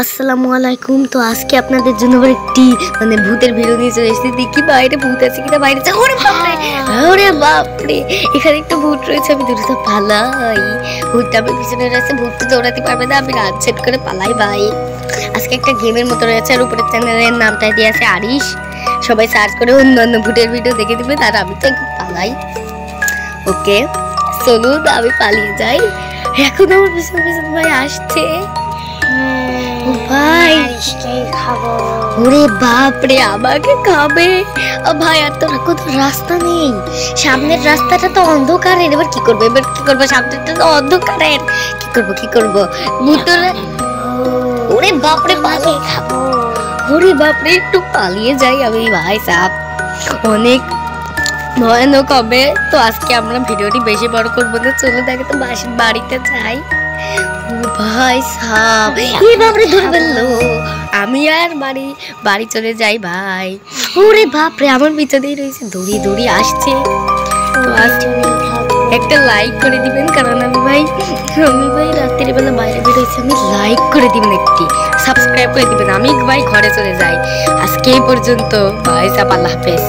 আসসালামু আলাইকুম। তো আজকে আপনাদের জন্য আবার একটি ভূতের ভিডিও নিয়ে চলে এসেছি। দেখি বাইরে ভূত আছে কিনা। বাইরে যা, ওরে বাপরে, ওরে বাপরে, এখানে একটা ভূত রয়েছে। আমি দ্রুত পালাই। ভূতটা আমার পিছনে রয়েছে। ভূত তো দৌড়াতে পারবে না। আমি রাত সেট করে পালাই ভাই। আজকে একটা গেমের মতো রয়েছে। আর উপরের চ্যানেলের নামটা দিয়ে আছে আরিশ। সবাই সার্চ করে অন্য ভূতের ভিডিও দেখে দেবে। তার আমি তো একটু পালাই। ওকে চলুন আমি পালিয়ে যাই। এখন আমার পিছন পিছন ভাই আসছে। ভাই খাবো। ওরে বাপরে, আমাকে খাবে ভাই। আর তোর কত রাস্তা নেই, সামনের রাস্তাটা তো অন্ধকারের। এবার কি করবো, সামনেটা তো অন্ধকারের। কি করবো ভূতরা। ওরে বাপরে, পালে খাবো। ওরে বাপরে, একটু পালিয়ে যাই আমি ভাই সাহেব। অনেক ভয়ানক হবে। তো আজকে আমরা ভিডিওটি বেশি বড় করবো না। চলো দেখে তো বাড়িতে যাই। ভাই সাহেব, এই বাপরে ধরে ফেললো। আমি আর বাড়ি চলে যাই ভাই। ওরে বাপরে, আমার পিছনেই রয়েছে, দড়ি আসছে। তো একটা লাইক করে দিবেন, কারণ আমি ভাই রাত্রির বেলা বাইরে বেরোয়েছি। আমি লাইক করে দিবেন, একটি সাবস্ক্রাইব করে দিবেন। আমি ভাই ঘরে চলে যাই। আজকে এই পর্যন্ত ভাই সাহেব, আল্লাহ হাফেজ।